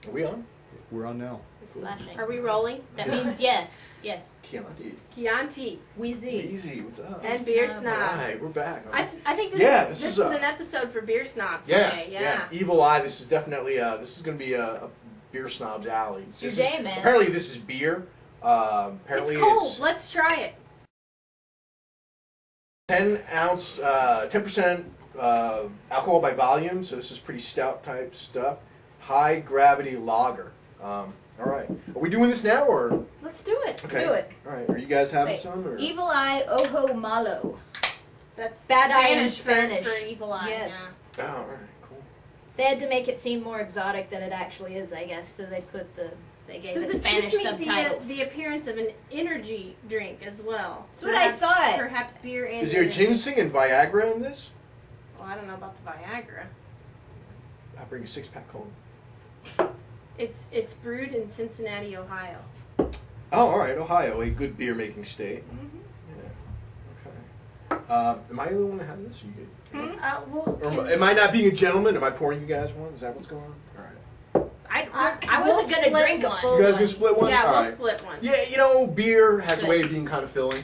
Are we on? We're on now. It's flashing. Are we rolling? That means yes. Yes. Chianti. Chianti. Wheezy. Easy, what's up? And Beer Snob. Snob. Alright, we're back. I think this is an episode for Beer Snob today. Yeah. Evil Eye, this is definitely, this is going to be a Beer Snob's alley. It's your day, man. Apparently this is beer. Apparently it's cold. Let's try it. 10-ounce, 10% alcohol by volume, so this is pretty stout type stuff. High gravity lager. All right. Are we doing this now or? Let's do it. Okay. Do it. All right. Are you guys having some? Or? Evil Eye Ojo Malo. That's Bad Eye in Spanish Spanish. for Evil Eye. Yes. Oh, all right. Cool. They had to make it seem more exotic than it actually is, I guess. So they gave it this Spanish gives me subtitles. the appearance of an energy drink as well. That's what I thought. Perhaps beer and. Is there ginseng and Viagra in this? Well, I don't know about the Viagra. I'll bring a 6-pack home. It's brewed in Cincinnati, Ohio. Oh, all right. Ohio, a good beer making state. Yeah. Okay. Am I the only one that has this? Or you good? Or am I not being a gentleman? Am I pouring you guys one? Is that what's going on? All right. I wasn't going to drink a full You guys one. gonna split one? Yeah, All we'll right. split one. Yeah, you know, beer has a way of being kind of filling.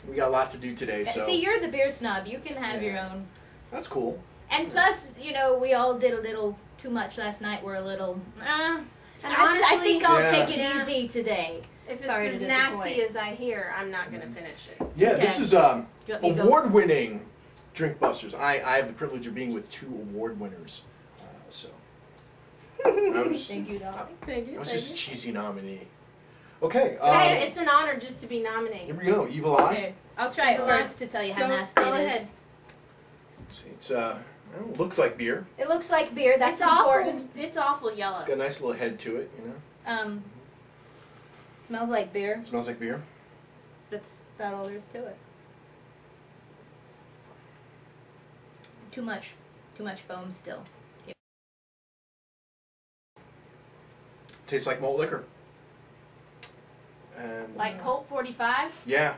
We got a lot to do today, so. See, you're the beer snob. You can have your own. That's cool. And plus, you know, we all did a little too much last night. We're a little. And I think I'll Yeah. take it easy today. If Sorry it's to as nasty disappoint. as I hear, I'm not going to finish it. Yeah, Okay. this is Do you want me to go? award-winning Drinkbusters. I have the privilege of being with 2 award winners, so. Thank you, darling. Thank you. I was just a cheesy nominee. Okay. It's an honor just to be Here nominated. we go. Evil Eye. Okay, I'll try it first to tell you how nasty Go it is. ahead. See, it's well, it looks like beer. It looks like beer. That's It's important. awful. It's awful yellow. It's got a nice little head to it, you know. Smells like beer. It smells like beer. That's about all there is to it. Too much foam still. Tastes like malt liquor. And Like Colt 45. yeah.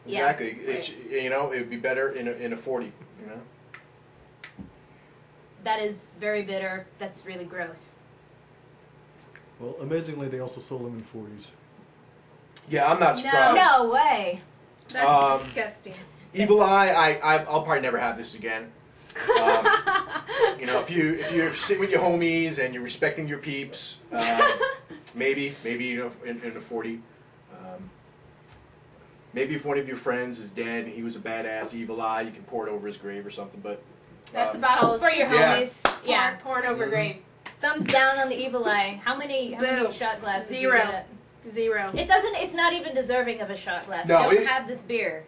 Yeah. Exactly. It's, you know, it would be better in a 40. You know. That is very bitter. That's really gross. Well, amazingly, they also sold them in 40s. Yeah, I'm not surprised. No way. That's disgusting. Evil Eye, I'll probably never have this again. You know, if you're sitting with your homies and you're respecting your peeps, maybe you know in a 40. Maybe if one of your friends is dead and he was a badass Evil Eye, you can pour it over his grave or something. But That's about all. For your Yeah. homies. Yeah. Pouring over graves. Thumbs down on the Evil Eye. How many Boom. shot glasses? do you 0. get? 0. It doesn't. It's not even deserving of a shot glass. No, Don't it- have this beer.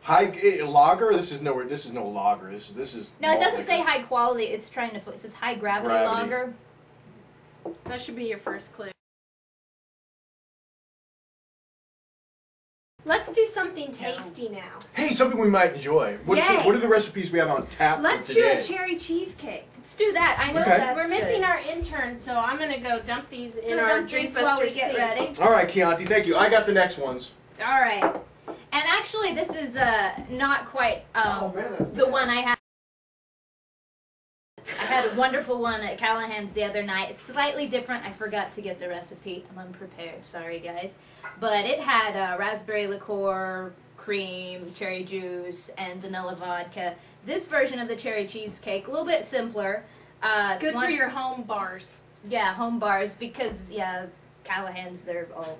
lager. This is no lager. This is. No, it malt doesn't say liquor. high quality. It's trying to. It says high gravity lager. That should be your first clue. Let's do something tasty now. Hey, something we might enjoy. What Yay. are the recipes we have on tap Let's for do today? a cherry cheesecake. Let's do that. I know Okay. that's We're missing good. our intern, so I'm gonna go dump these in We'll our dump these Drinkbusters while we get sink. ready. All right, Chianti, thank you. I got the next ones. All right. And actually, this is not quite Oh, man, that's the bad. one I had. I had a wonderful one at Callahan's the other night. It's slightly different. I forgot to get the recipe. I'm unprepared. Sorry, guys. But it had raspberry liqueur, cream, cherry juice, and vanilla vodka. This version of the cherry cheesecake, a little bit simpler. It's Good for your home bars. Yeah, home bars, because, yeah, Callahan's, they're all...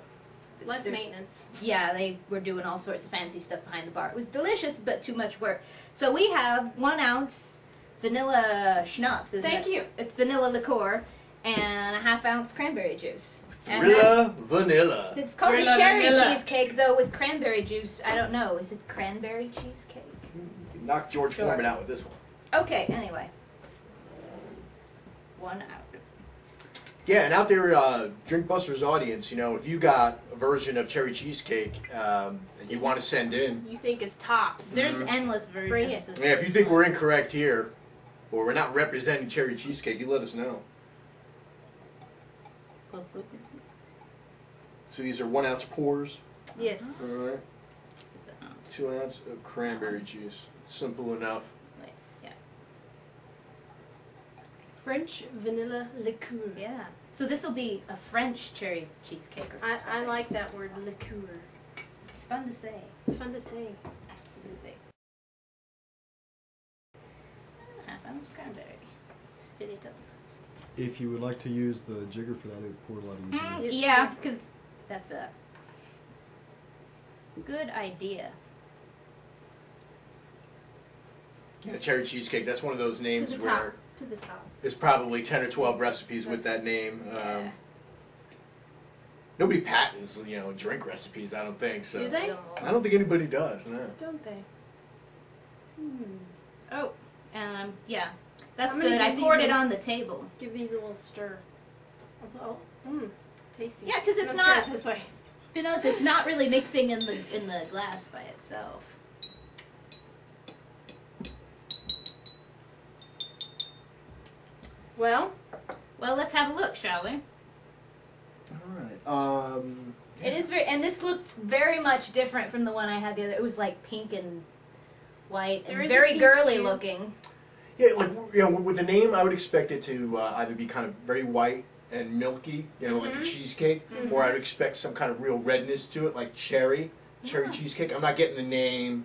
Less they're- maintenance. Yeah, they were doing all sorts of fancy stuff behind the bar. It was delicious, but too much work. So we have 1 ounce vanilla schnapps, isn't it? Thank you. It's vanilla liqueur and a 1/2 ounce cranberry juice. And Thrilla Vanilla. it's called a Vanilla cherry vanilla. cheesecake, though, with cranberry juice. I don't know. Is it cranberry cheesecake? Knock George Sure. Foreman out with this one. Okay, anyway. 1 out. Yeah, and out there, Drinkbusters audience, you know, if you got a version of cherry cheesecake that you want to send in, You think it's tops. There's endless versions. Bring it. of yeah, if this you think one. we're incorrect here, or we're not representing cherry cheesecake, you let us know. So these are 1 ounce pours. Yes. All right. 2 ounce of cranberry juice. Simple enough. Wait, yeah. French vanilla liqueur. Yeah. So this will be a French cherry cheesecake. Or I something. like that word, liqueur. It's fun to say. It's fun to say. Absolutely. Half-ounce cranberry. Spit it up. If you would like to use the jigger for that, it would pour a lot easier. Yes. Yeah, because that's a good idea. Yeah, cherry cheesecake. That's one of those names To the where top. To the top. there's probably 10 or 12 recipes with that name. Yeah. Nobody patents, drink recipes. I don't think so. Do they? No. I don't think anybody does. No. Don't they? Oh, yeah. That's I'm gonna good. I give these poured a- it on the table. Give these a little stir. Oh, tasty. Yeah, 'cause it's Let's try not- it this way. You know, it's not really mixing in the glass by itself. Well, Well, let's have a look, shall we? All right. It is and this looks very much different from the one I had the other. It was like pink and white There and is a very pink girly hue. looking. Yeah, with the name, I would expect it to either be kind of very white and milky, like a cheesecake, or I would expect some kind of real redness to it, like cherry cheesecake. I'm not getting the name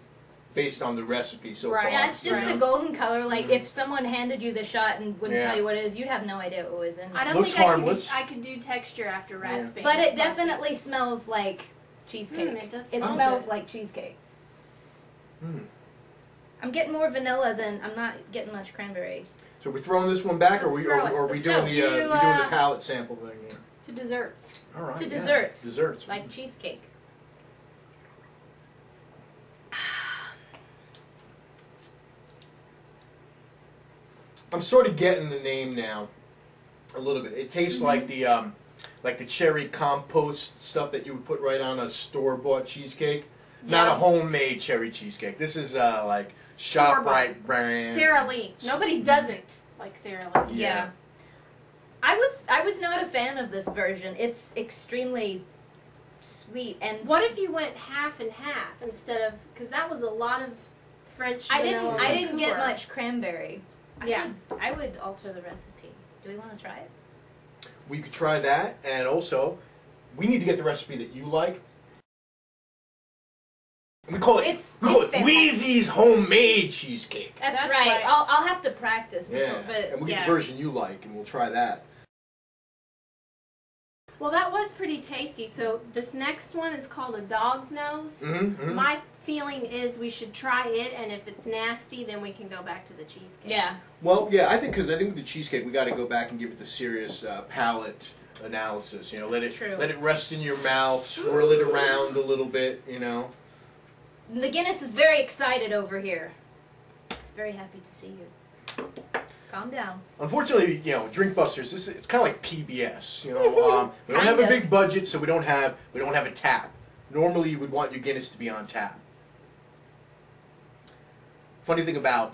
based on the recipe so far. Yeah, it's just you know? the golden color. Like if someone handed you the shot and wouldn't Yeah. tell you what it is, you'd have no idea what was in I it. don't Looks think harmless. I could do texture after raspberry. But it definitely smells like cheesecake. It does It smell smells good. like cheesecake. Mm. I'm getting more vanilla than I'm not getting much cranberry. So we're throwing this one back, or Let's we throw it. or are we Let's doing go. the To, we doing the palate sample thing? Yeah. To desserts. All right. To yeah. desserts. Desserts. Like cheesecake. I'm sort of getting the name now, a little bit. It tastes like the cherry compost stuff that you would put right on a store-bought cheesecake. Not a homemade cherry cheesecake. This is like ShopRite brand. Sara Lee. Nobody doesn't like Sara Lee. Yeah. I was not a fan of this version. It's extremely sweet and What if you went half and half instead of, because that was a lot of French I vanilla didn't get liqueur. much cranberry. Yeah. I would alter the recipe. Do we want to try it? We could try that, and also, we need to get the recipe that you like. And we call it It's fantastic. Wheezy's homemade cheesecake. That's That's right. right. I'll have to practice. Yeah, But and we'll get yeah. the version you like, and we'll try that. Well, that was pretty tasty. So this next one is called a dog's nose. Mm-hmm. My feeling is we should try it, and if it's nasty, then we can go back to the cheesecake. Yeah. Well, yeah, I think with the cheesecake, we got to go back and give it the serious palate analysis. Let it rest in your mouth, swirl it around a little bit. The Guinness is very excited over here. It's very happy to see you. Calm down. Unfortunately, Drinkbusters, it's kind of like PBS. We don't have a Kinda. big budget, so we don't have a tap. Normally, you would want your Guinness to be on tap. Funny thing about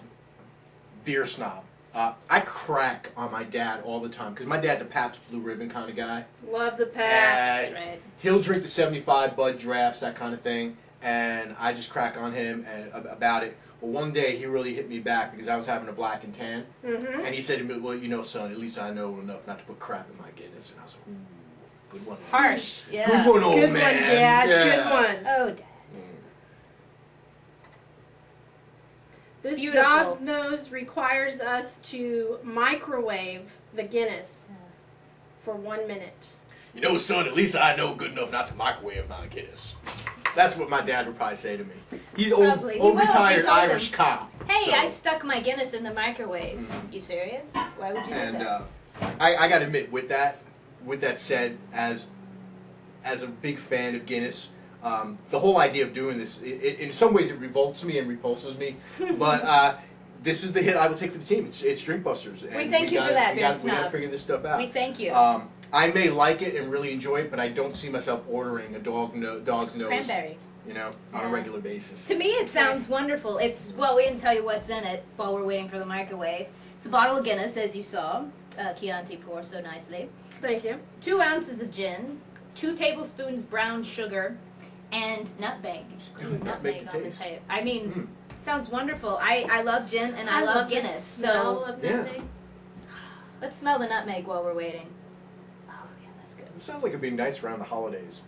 Beer Snob, I crack on my dad all the time because my dad's a Pabst Blue Ribbon kind of guy. Love the pack. Uh, Right. He'll drink the 75 Bud drafts, that kind of thing, and I just crack on him about it. Well, one day he really hit me back because I was having a black and tan, and he said to me, "Well, son, at least I know enough not to put crap in my Guinness." And I was like, "Ooh, good one, Harsh. Yeah. good one, old Good man." one, Dad. Yeah. Good one. Oh, Dad. This Beautiful. dog's nose requires us to microwave the Guinness for 1 minute. Son, at least I know good enough not to microwave my Guinness. That's what my dad would probably say to me. He's Probably. He old will if you retired told him. Irish cop. Hey, so. I stuck my Guinness in the microwave. You serious? Why would you do And that? I got to admit, with that said, as a big fan of Guinness, the whole idea of doing this, in some ways, it revolts me and repulses me. But this is the hit I will take for the team. It's Drinkbusters. We thank you for that, we Beer got to Snob. figure this stuff out. We thank you. I may like it and really enjoy it, but I don't see myself ordering a dog's nose, Cranberry. on a regular basis. To me, it sounds wonderful. We didn't tell you what's in it while we're waiting for the microwave. It's a bottle of Guinness, as you saw. Chianti pours so nicely. Thank you. 2 ounces of gin, 2 tablespoons brown sugar, and nutmeg. You just put Nutmeg nutmeg to on the taste. tape. I mean, sounds wonderful. I love gin and I love the Guinness. smell So, of Yeah. nutmeg. Let's smell the nutmeg while we're waiting. Oh, yeah, that's good. It sounds like it'd be nice around the holidays.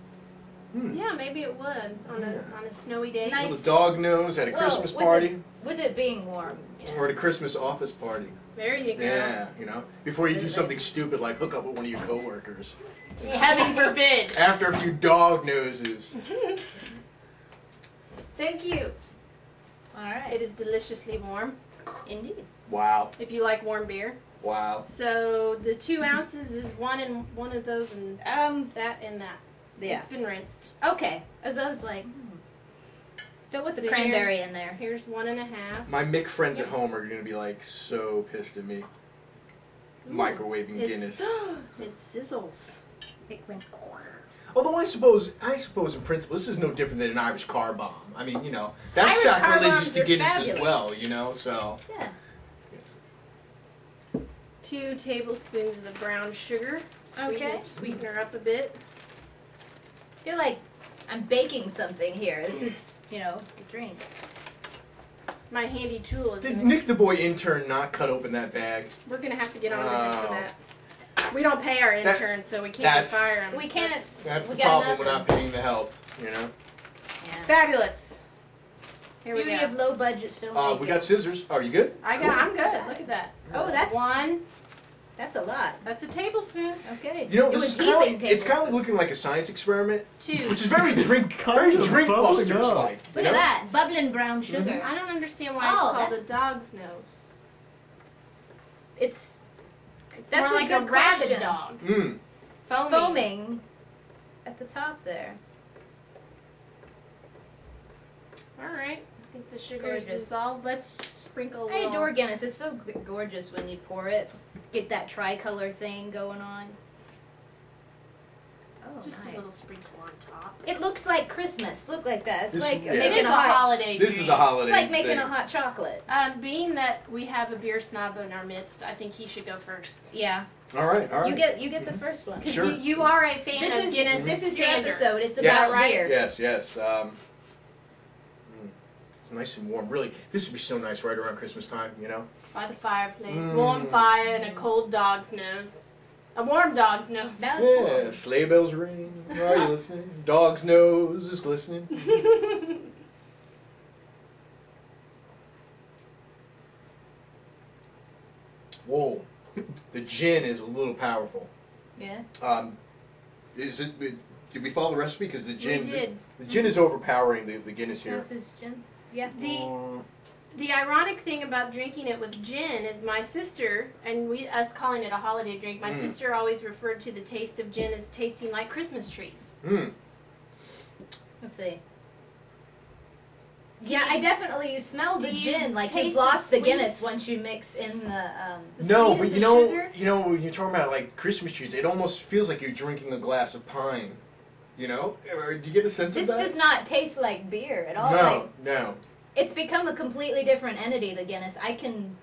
Yeah, maybe it would on a snowy day. Nice. Little dog nose at a Whoa, Christmas party. With it being warm. Yeah. Or at a Christmas office party. There you go. Yeah, you know, before you do something stupid like hook up with one of your coworkers. Heaven forbid. After a few dog noses. Thank you. All right. It is deliciously warm. Indeed. Wow. If you like warm beer. Wow. So the 2 ounces is one of those and that and that. Yeah. It's been rinsed. Okay. As I was like, don't put the So cranberry in there. Here's 1.5. My Mick friends at home are going to be like so pissed at me. Microwaving Guinness. It sizzles. It went. Although I suppose in principle this is no different than an Irish car bomb. I mean, you know, that's Irish car sacrilegious bombs to are Guinness fabulous. as well, you know, so. Yeah. 2 tablespoons of the brown sugar. Okay. Sweeten her up a bit. I feel like I'm baking something here. This is, you know, the drink. My handy tool is. Did Nick the boy intern not cut open that bag? We're gonna have to get on to him for Oh. that. We don't pay our interns, so we can't that's- fire him. We can't. That's We the got problem with nothing. not paying the help, you know. Yeah. Fabulous. Here we Beauty go. of low budget filmmaking. We got scissors. Are you good? I'm good. Look at that. Oh, that's 1. that's a lot. That's a tablespoon. Okay. You know, It this was is kind of even it's kind of tablespoon. looking like a science experiment, 2. which is very kind of bubbling Drinkbusters up. like. Look at that, bubbling brown sugar. I don't understand why Oh, it's called that's- a dog's nose. It's It's That's more a like good a rabid question. dog. Mm. foaming at the top there. All right. I think the sugar is Gorgeous. dissolved. Let's sprinkle a I little. adore Guinness. It's so gorgeous when you pour it. Get that tricolor thing going on. Oh, Just nice. a little sprinkle on top. It looks like Christmas. Look like that. It's This- like yeah. It making is a a hot. holiday This is drink. a holiday. It's like making thing. a hot chocolate. Being that we have a beer snob in our midst, I think he should go first. Yeah. All right, all right. You get the first one. Because Sure. you are a fan This of is Guinness. this is the Standard. episode. It's Yes, about beer. yes, yes. It's nice and warm. Really, this would be so nice right around Christmas time. You know. By the fireplace, Mm. warm fire, and a cold dog's nose. A warm dog's nose. Now it's warm. Yeah, sleigh bells ring. Are you listening? Dog's nose is glistening. Whoa, the gin is a little powerful. Yeah. Is it? Did we follow the recipe? Because the gin, We did. the gin is overpowering the Guinness here. That's his gin. Yeah. The ironic thing about drinking it with gin is my sister, and us calling it a holiday drink, my sister always referred to the taste of gin as tasting like Christmas trees. Mm. Let's see. Yeah, I definitely smell the Do you gin. Like taste you've the lost the sweet? Guinness once you mix in the. The No, sweet but of you the know, sugar? when you're talking about like Christmas trees, it almost feels like you're drinking a glass of pine. You know, or do you get a sense This of that? does not taste like beer at all. No, Like no. it's become a completely different entity. The Guinness. I can.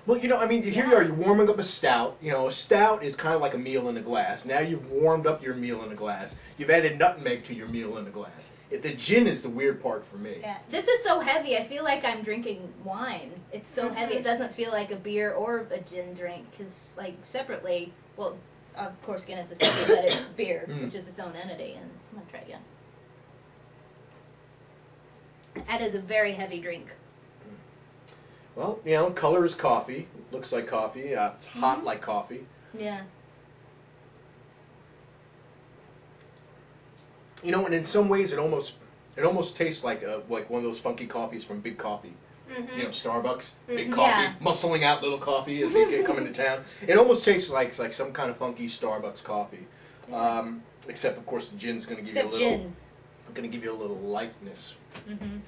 Well, you know, I mean, here you are, you're warming up a stout. You know, a stout is kind of like a meal in a glass. Now you've warmed up your meal in a glass. You've added nutmeg to your meal in a glass. The gin is the weird part for me. Yeah. This is so heavy. I feel like I'm drinking wine. It's so heavy. It doesn't feel like a beer or a gin drink. Because like separately, well, of course Guinness is heavy, but it's beer, which is its own entity. And I'm gonna try again. That is a very heavy drink. Well, you know, color is coffee. Looks like coffee. It's hot like coffee. Yeah. You know, and in some ways, it almost tastes like one of those funky coffees from Big Coffee. You know, Starbucks, Big Coffee, Yeah. muscling out little coffee as they come into town. It almost tastes like some kind of funky Starbucks coffee. Except, of course, the gin's going to give you a little. Gin. Going to give you a little lightness. Mm-hmm.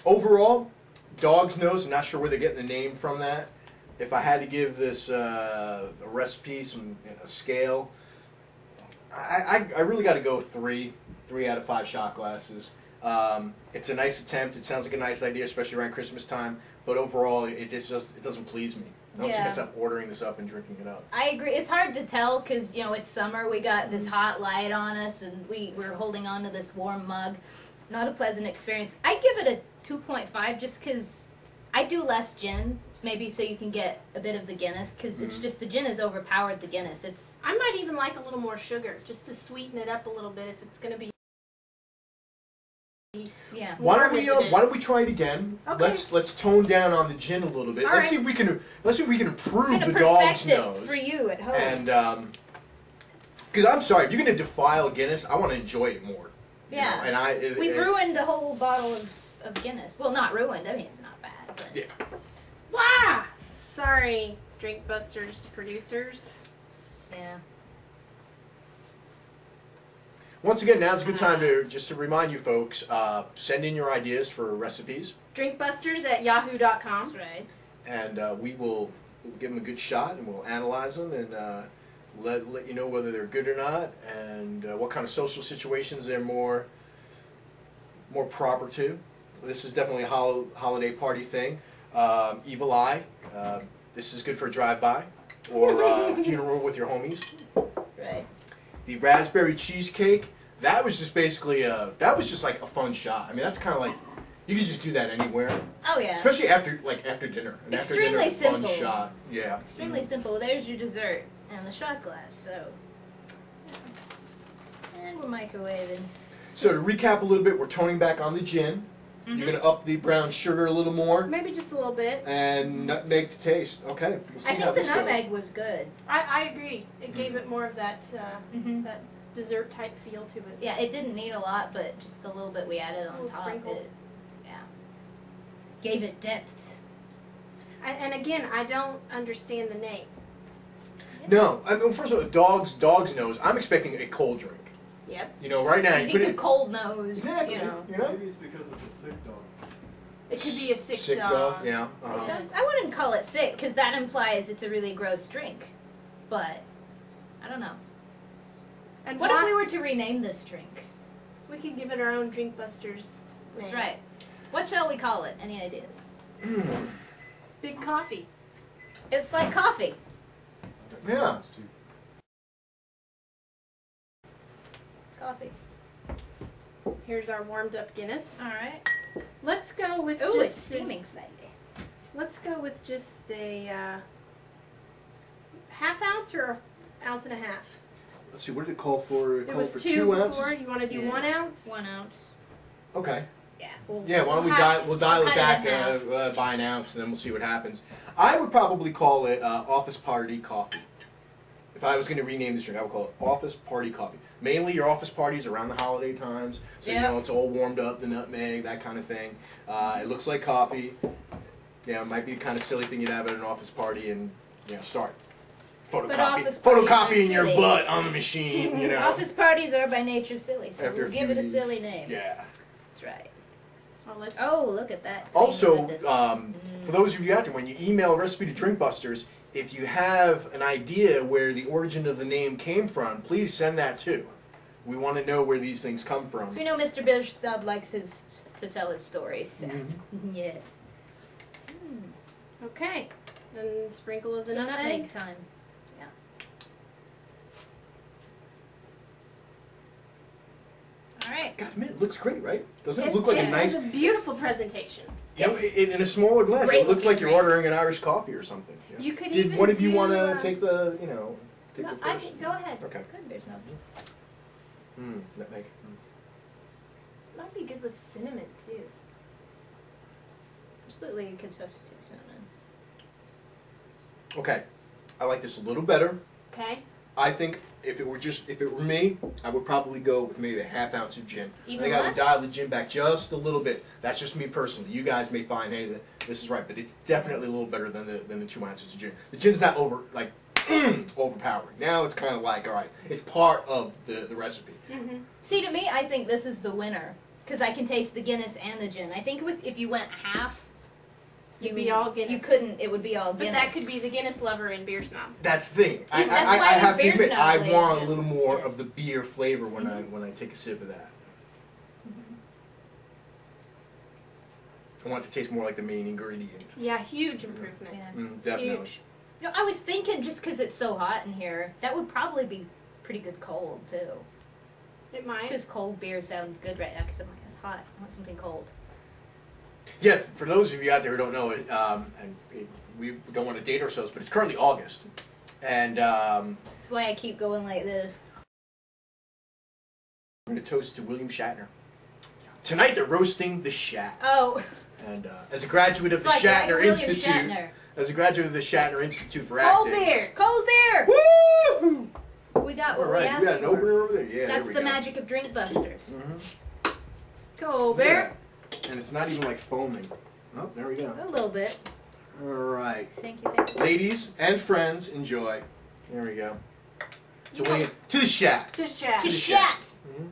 Overall, dog's nose. I'm not sure where they're getting the name from. That. If I had to give this a recipe, a scale, I really got to go 3 out of 5 shot glasses. It's a nice attempt. It sounds like a nice idea, especially around Christmas time. But overall, it doesn't please me. I don't see myself ordering this up and drinking it up. I agree. It's hard to tell because, you know, it's summer. We got this hot light on us, and we're holding on to this warm mug. Not a pleasant experience. I give it a 2.5 just because I do less gin, maybe so you can get a bit of the Guinness, because it's just the gin has overpowered the Guinness. I might even like a little more sugar, just to sweeten it up a little bit if it's going to be. Yeah. Why don't Warm as we try it again? Okay. Let's tone down on the gin a little bit. All Let's right. see if we can improve Kind the of dog's perfect it nose. for you at home. And because I'm sorry, if you're gonna defile Guinness, I want to enjoy it more. you Yeah. know, And we ruined a whole bottle of Guinness. Well, not ruined. I mean, it's not bad. But Yeah. Wow! Sorry, Drinkbusters producers. yeah. Once again, now's a good time to remind you folks, send in your ideas for recipes, Drinkbusters@yahoo.com. That's right. and we'll give them a good shot, and we'll analyze them, and let you know whether they're good or not, and what kind of social situations they're more proper to. This is definitely a holiday party thing. Evil Eye, this is good for a drive-by, or a funeral with your homies. Right. The raspberry cheesecake, that was just basically that was just like a fun shot. I mean, that's kind of like, you can just do that anywhere, Oh yeah. especially after dinner. An after dinner Extremely fun simple. shot. Yeah. Extremely simple. There's your dessert and the shot glass. So. Yeah. And we're microwaving. So to recap a little bit, we're toning back on the gin. You're gonna up the brown sugar a little more, Maybe just a little bit. and nutmeg to taste. Okay, we'll see I how think the this nutmeg goes. was good. I agree. It gave it more of that Mhm. that dessert type feel to it. Yeah, it didn't need a lot, but just a little bit we added on A little top. sprinkle. Yeah. Gave it depth. And again, I don't understand the name. No, I mean, first of all, dog's nose. I'm expecting a cold drink. Yep. You know, right now You you put think a it. cold nose. Exactly. You know. You know. Maybe it's because it's a sick dog. It could be a sick, Sick dog. Yeah. Sick uh-huh. dog? I wouldn't call it sick because that implies it's a really gross drink. But I don't know. And What if we were to rename this drink? We could give it our own Drinkbusters. That's name. right. What shall we call it? Any ideas? Big coffee. It's like coffee. Yeah. Coffee. Here's our warmed up Guinness. All right. Let's go with Ooh, it's just steaming slightly. let's go with just a half ounce or an ounce and a half. Let's see. What did it call for? It called was for 2 2 before. ounces. You want to do Yeah. 1 ounce? 1 ounce. Okay. Yeah. Yeah. Why don't we we'll dial it back by an ounce, and then we'll see what happens. I would probably call it office party coffee. If I was going to rename this drink, I would call it office party coffee. Mainly your office parties around the holiday times, so Yeah. you know it's all warmed up, the nutmeg, that kind of thing. It looks like coffee. Yeah, it might be the kind of silly thing you'd have at an office party, and start office parties photocopying are your silly. butt on the machine. You know. Office parties are by nature silly, so After we'll a give few it a years. silly name. Yeah. That's right. I'll let Oh, look at that. Also, Goodness. for those of you out there, when you email a recipe to Drinkbusters, if you have an idea where the origin of the name came from, please send that too. We want to know where these things come from. We know Mr. Bishop likes to tell his stories. So. Mhm. Yes. Okay. And sprinkle of the So nutmeg. nutmeg time. Yeah. All right. God, man, it looks great, right? Doesn't it look like a It nice... has a beautiful presentation. You know, in a smaller glass, Great it looks like looking you're drink. ordering an Irish coffee or something. Yeah. You could Did even one of you do, want to take the, take No, the I first? think, go ahead. Okay. Good. There's no. Nutmeg. Might be good with cinnamon too. Absolutely, you could substitute cinnamon. Okay. I like this a little better. Okay. I think if it were me, I would probably go with maybe a half ounce of gin. Even I think I would less? dial the gin back just a little bit. That's just me personally. You guys may find, hey, this is right, but it's definitely a little better than the 2 ounces of gin. The gin's not overpowering. Now it's kind of like, all right, it's part of the recipe. Mm-hmm. See, to me, I think this is the winner because I can taste the Guinness and the gin. I think if you went half, It'd be all Guinness. You couldn't. It would be all But Guinness. that could be the Guinness lover in Beer Snob. That's the thing. I That's why he's have to beer admit, snob I later. want a little more Yes. of the beer flavor when I take a sip of that. I want it to taste more like the main ingredient. Yeah, huge improvement. Yeah. Definitely. Huge. You know, I was thinking just because it's so hot in here, that would probably be pretty good cold too. It might. Because cold beer sounds good right now because I'm like, it's hot. I want something cold. Yeah, for those of you out there who don't know it, we don't want to date ourselves, but it's currently August, and That's why I keep going like this. I'm going to toast to William Shatner. Tonight they're roasting the Shat. Oh. And as a graduate of the It's like Shatner William Institute, Shatner. as a graduate of the Shatner Institute for Cold Acting. beer. Cold beer! Woo! We got All what we right, asked you got an for. opener over there? Yeah, That's there the we go. magic of Drinkbusters. Mm-hmm. Cold beer. And it's not even like foaming. Oh, there we go. A little bit. All right. Thank you, thank you. Ladies and friends, enjoy. There we go. You To know- William, to the Shat. To chat. To the shat. Mhm.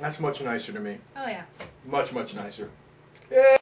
That's much nicer to me. Oh, yeah. Much, much nicer. Yeah.